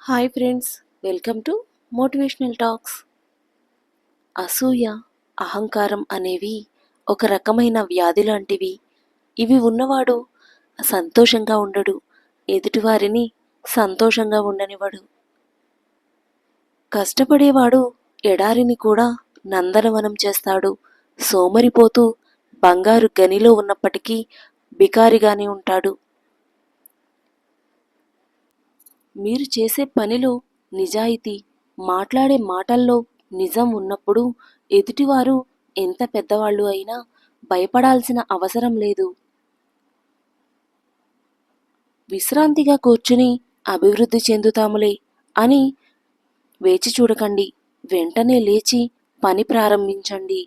Hi friends, welcome to motivational talks. అసూయ, అహంకారం అనేవి ఒక రకమైన వ్యాధి లాంటివి. ఇవి ఉన్నవాడు సంతోషంగా ఉండడు, ఎదుటివారిని సంతోషంగా ఉండనివాడు. కష్టపడేవాడు ఎడారిని కూడా నందనవనం చేస్తాడు. సోమరిపోతూ బంగారు గనిలో ఉన్నప్పటికీ బికారిగానే ఉంటాడు. మీరు చేసే పనిలో నిజాయితీ, మాట్లాడే మాటల్లో నిజం ఉన్నప్పుడు ఎదుటివారు ఎంత పెద్దవాళ్ళు అయినా భయపడాల్సిన అవసరం లేదు. విశ్రాంతిగా కూర్చుని అభివృద్ధి చెందుతాములే అని వేచి చూడకండి. వెంటనే లేచి పని ప్రారంభించండి.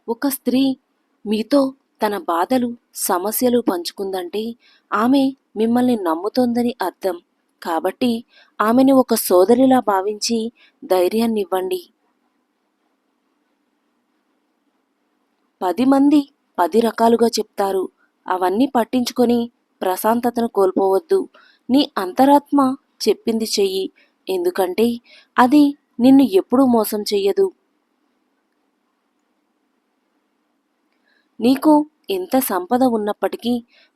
ఒక స్త్రీ మీతో తన బాధలు, సమస్యలు పంచుకుందంటే ఆమె మిమ్మల్ని నమ్ముతోందని అర్థం. కాబట్టి ఆమెను ఒక సోదరిలా భావించి ధైర్యాన్నివ్వండి. 10 మంది 10 రకాలుగా చెప్తారు. అవన్నీ పట్టించుకొని ప్రశాంతతను కోల్పోవద్దు. నీ అంతరాత్మ చెప్పింది చెయ్యి. ఎందుకంటే అది నిన్ను ఎప్పుడూ మోసం చెయ్యదు. నీకు ఎంత సంపద ఉన్నప్పటికీ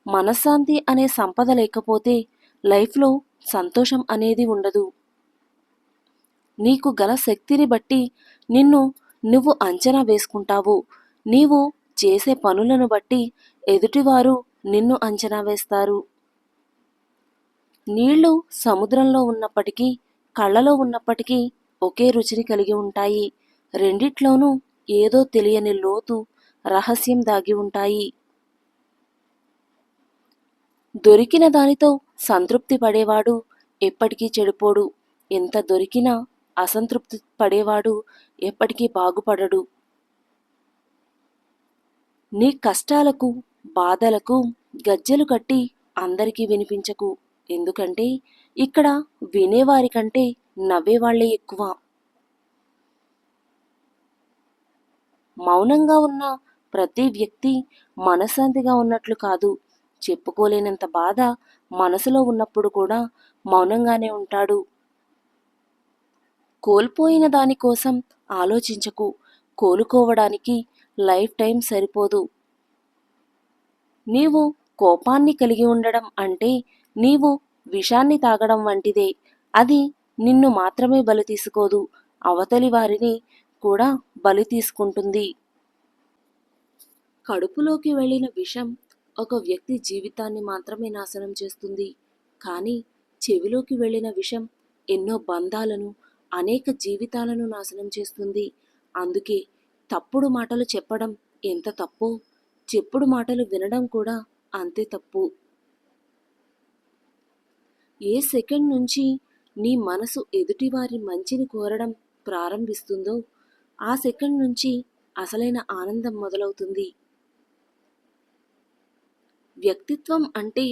మనశ్శాంతి అనే సంపద లేకపోతే లైఫ్లో సంతోషం అనేది ఉండదు. నీకు గల శక్తిని బట్టి నిన్ను నువ్వు అంచనా వేసుకుంటావు. నీవు చేసే పనులను బట్టి ఎదుటివారు నిన్ను అంచనా వేస్తారు. నీళ్లు సముద్రంలో ఉన్నప్పటికీ, కళ్ళలో ఉన్నప్పటికీ ఒకే రుచిని కలిగి ఉంటాయి. రెండిట్లోనూ ఏదో తెలియని లోతు, రహస్యం దాగి ఉంటాయి. దొరికిన దానితో సంతృప్తి పడేవాడు ఎప్పటికీ చెడిపోడు. ఎంత దొరికినా అసంతృప్తి పడేవాడు ఎప్పటికీ బాగుపడడు. నీ కష్టాలకు, బాధలకు గజ్జెలు కట్టి అందరికీ వినిపించకు. ఎందుకంటే ఇక్కడ వినేవారి కంటే నవ్వేవాళ్లే ఎక్కువ. మౌనంగా ఉన్న ప్రతి వ్యక్తి మనశ్శాంతిగా ఉన్నట్లు కాదు. చెప్పుకోలేనంత బాధ మనసులో ఉన్నప్పుడు కూడా మౌనంగానే ఉంటాడు. కోల్పోయిన దానికోసం ఆలోచించకు. కోలుకోవడానికి లైఫ్ టైం సరిపోదు. నీవు కోపాన్ని కలిగి ఉండడం అంటే నీవు విషాన్ని తాగడం వంటిదే. అది నిన్ను మాత్రమే బలి తీసుకోదు, అవతలి వారిని కూడా బలి తీసుకుంటుంది. కడుపులోకి వెళ్ళిన విషం ఒక వ్యక్తి జీవితాన్ని మాత్రమే నాశనం చేస్తుంది. కానీ చెవిలోకి వెళ్ళిన విషం ఎన్నో బంధాలను, అనేక జీవితాలను నాశనం చేస్తుంది. అందుకే తప్పుడు మాటలు చెప్పడం ఎంత తప్పో, చెప్పుడు మాటలు వినడం కూడా అంతే తప్పు. ఏ సెకండ్ నుంచి నీ మనసు ఎదుటివారి మంచిని కోరడం ప్రారంభిస్తుందో ఆ సెకండ్ నుంచి అసలైన ఆనందం మొదలవుతుంది. వ్యక్తిత్వం అంటే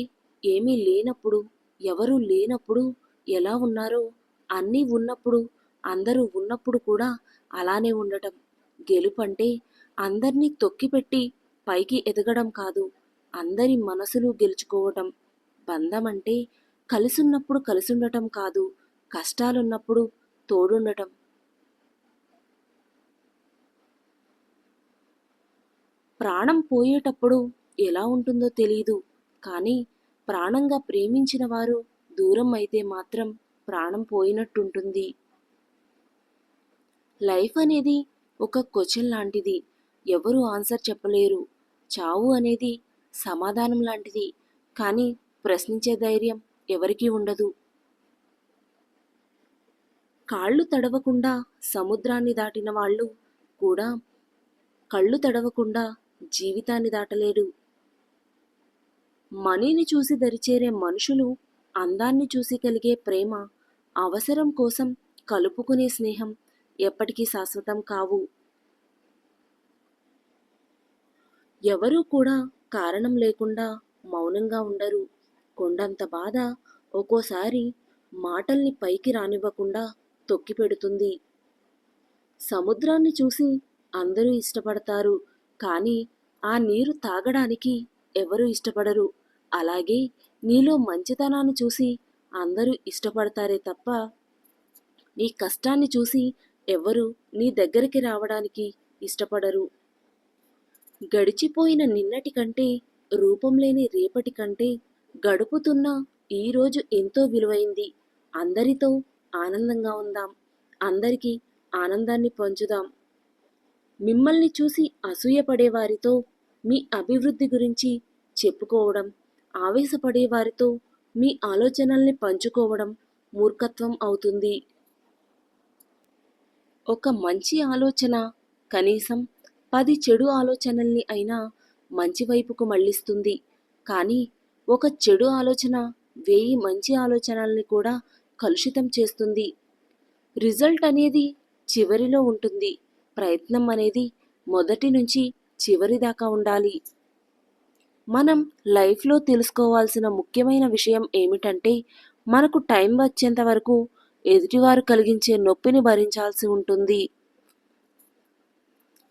ఏమీ లేనప్పుడు, ఎవరూ లేనప్పుడు ఎలా ఉన్నారో అన్నీ ఉన్నప్పుడు, అందరూ ఉన్నప్పుడు కూడా అలానే ఉండటం. గెలుపంటే అందర్నీ తొక్కిపెట్టి పైకి ఎదగడం కాదు, అందరి మనసులు గెలుచుకోవటం. బంధం అంటే కలిసున్నప్పుడు కలిసుండటం కాదు, కష్టాలున్నప్పుడు తోడుండటం. ప్రాణం పోయేటప్పుడు ఎలా ఉంటుందో తెలీదు, కానీ ప్రాణంగా ప్రేమించిన వారు దూరం అయితే మాత్రం ప్రాణం పోయినట్టుంటుంది. లైఫ్ అనేది ఒక క్వశ్చన్ లాంటిది, ఎవరు ఆన్సర్ చెప్పలేరు. చావు అనేది సమాధానం లాంటిది, కానీ ప్రశ్నించే ధైర్యం ఎవరికీ ఉండదు. కాళ్ళు తడవకుండా సముద్రాన్ని దాటిన వాళ్ళు కూడా కళ్ళు తడవకుండా జీవితాన్ని దాటలేడు. మనీని చూసి దరిచేరే మనుషులు, అందాన్ని చూసి కలిగే ప్రేమ, అవసరం కోసం కలుపుకునే స్నేహం ఎప్పటికీ శాశ్వతం కావు. ఎవరూ కూడా కారణం లేకుండా మౌనంగా ఉండరు. కొండంత బాధ ఒక్కోసారి మాటల్ని పైకి రానివ్వకుండా తొక్కిపెడుతుంది. సముద్రాన్ని చూసి అందరూ ఇష్టపడతారు, కానీ ఆ నీరు తాగడానికి ఎవరూ ఇష్టపడరు. అలాగే నీలో మంచితనాన్ని చూసి అందరూ ఇష్టపడతారే తప్ప నీ కష్టాన్ని చూసి ఎవ్వరూ నీ దగ్గరికి రావడానికి ఇష్టపడరు. గడిచిపోయిన నిన్నటి కంటే, రూపం లేని రేపటి కంటే, గడుపుతున్న ఈరోజు ఎంతో విలువైంది. అందరితో ఆనందంగా ఉందాం. అందరికీ ఆనందాన్ని పంచుదాం. మిమ్మల్ని చూసి అసూయపడేవారితో మీ అభివృద్ధి గురించి చెప్పుకోవడం, ఆవేశపడేవారితో మీ ఆలోచనల్ని పంచుకోవడం మూర్ఖత్వం అవుతుంది. ఒక మంచి ఆలోచన కనీసం 10 చెడు ఆలోచనల్ని అయినా మంచి వైపుకు మళ్ళిస్తుంది. కానీ ఒక చెడు ఆలోచన 1000 మంచి ఆలోచనల్ని కూడా కలుషితం చేస్తుంది. రిజల్ట్ అనేది చివరిలో ఉంటుంది. ప్రయత్నం అనేది మొదటి నుంచి చివరి దాకా ఉండాలి. మనం లైఫ్లో తెలుసుకోవాల్సిన ముఖ్యమైన విషయం ఏమిటంటే, మనకు టైం వచ్చేంత వరకు ఎదుటివారు కలిగించే నొప్పిని భరించాల్సి ఉంటుంది.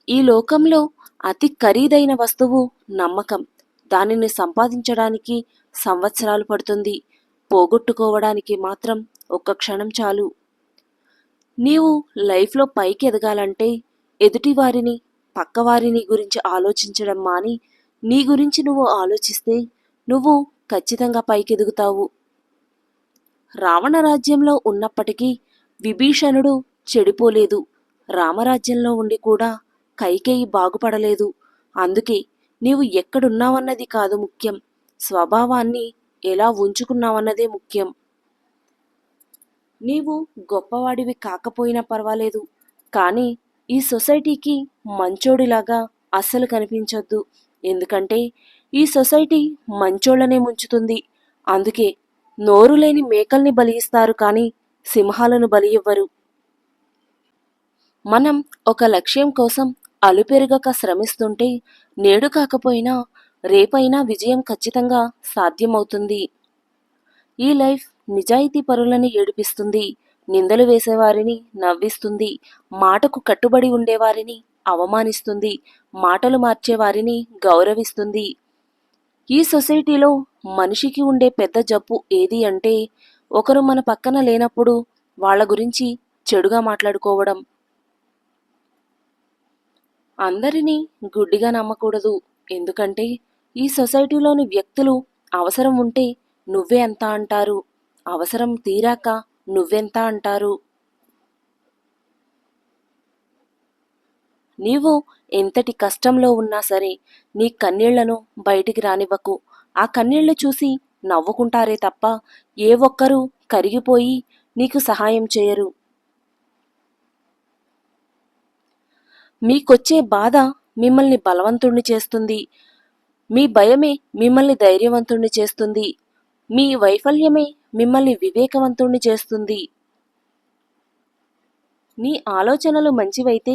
ఈ లోకంలో అతి ఖరీదైన వస్తువు నమ్మకం. దానిని సంపాదించడానికి సంవత్సరాలు పడుతుంది. పోగొట్టుకోవడానికి మాత్రం ఒక్క క్షణం చాలు. నీవు లైఫ్లో పైకి ఎదగాలంటే ఎదుటివారిని, పక్కవారిని గురించి ఆలోచించడం మాని నీ గురించి నువ్వు ఆలోచిస్తే నువ్వు ఖచ్చితంగా పైకెదుగుతావు. రావణ రాజ్యంలో ఉన్నప్పటికీ విభీషణుడు చెడిపోలేదు. రామరాజ్యంలో ఉండి కూడా కైకేయి బాగుపడలేదు. అందుకే నీవు ఎక్కడున్నావన్నది కాదు ముఖ్యం, స్వభావాన్ని ఎలా ఉంచుకున్నావన్నదే ముఖ్యం. నీవు గొప్పవాడివి కాకపోయినా పర్వాలేదు, కానీ ఈ సొసైటీకి మంచోడిలాగా అస్సలు కనిపించొద్దు. ఎందుకంటే ఈ సొసైటీ మంచోళ్ళనే ముంచుతుంది. అందుకే నోరు లేని మేకల్ని బలి ఇస్తారు, కానీ సింహాలను బలి ఇవ్వరు. మనం ఒక లక్ష్యం కోసం అలుపెరగక శ్రమిస్తుంటే నేడు కాకపోయినా రేపైనా విజయం ఖచ్చితంగా సాధ్యమవుతుంది. ఈ లైఫ్ నిజాయితీ పరులని ఏడిపిస్తుంది, నిందలు వేసేవారిని నవ్విస్తుంది, మాటకు కట్టుబడి ఉండేవారిని అవమానిస్తుంది, మాటలు మార్చేవారిని గౌరవిస్తుంది. ఈ సొసైటీలో మనిషికి ఉండే పెద్ద జబ్బు ఏది అంటే, ఒకరు మన పక్కన లేనప్పుడు వాళ్ళ గురించి చెడుగా మాట్లాడుకోవడం. అందరినీ గుడ్డిగా నమ్మకూడదు. ఎందుకంటే ఈ సొసైటీలోని వ్యక్తులు అవసరం ఉంటే నువ్వే అంత అంటారు, అవసరం తీరాక నువ్వెంత అంటారు. నీవు ఎంతటి కష్టంలో ఉన్నా సరే నీ కన్నీళ్లను బయటికి రానివ్వకు. ఆ కన్నీళ్లు చూసి నవ్వుకుంటారే తప్ప ఏ ఒక్కరూ కరిగిపోయి నీకు సహాయం చేయరు. మీకొచ్చే బాధ మిమ్మల్ని బలవంతుణ్ణి చేస్తుంది. మీ భయమే మిమ్మల్ని ధైర్యవంతుణ్ణి చేస్తుంది. మీ వైఫల్యమే మిమ్మల్ని వివేకవంతుణ్ణి చేస్తుంది. నీ ఆలోచనలు మంచివైతే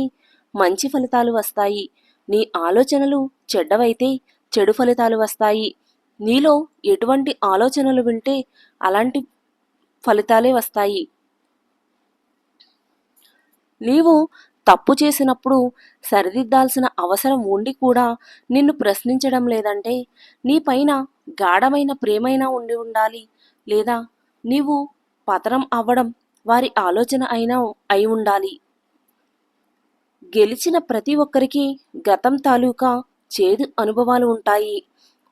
మంచి ఫలితాలు వస్తాయి. నీ ఆలోచనలు చెడ్డవైతే చెడు ఫలితాలు వస్తాయి. నీలో ఎటువంటి ఆలోచనలు వింటే అలాంటి ఫలితాలే వస్తాయి. నీవు తప్పు చేసినప్పుడు సరిదిద్దాల్సిన అవసరం ఉండి కూడా నిన్ను ప్రశ్నించడం లేదంటే నీ పైన గాఢమైన ప్రేమైనా ఉండి ఉండాలి, లేదా నీవు పతనం అవ్వడం వారి ఆలోచన అయినా అయి ఉండాలి. గెలిచిన ప్రతి ఒక్కరికి గతం తాలూకా చేదు అనుభవాలు ఉంటాయి.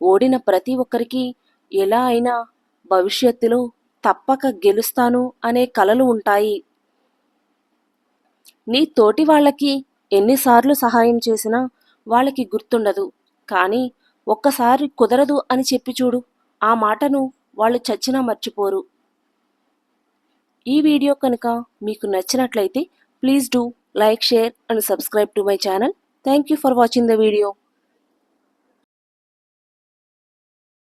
ఓడిన ప్రతి ఒక్కరికి ఎలా అయినా భవిష్యత్తులో తప్పక గెలుస్తాను అనే కలలు ఉంటాయి. నీ తోటి వాళ్ళకి ఎన్నిసార్లు సహాయం చేసినా వాళ్ళకి గుర్తుండదు, కానీ ఒక్కసారి కుదరదు అని చెప్పి చూడు, ఆ మాటను వాళ్ళు చచ్చినా మర్చిపోరు. ఈ వీడియో కనుక మీకు నచ్చినట్లయితే please do like, share and subscribe to my channel. Thank you for watching the video.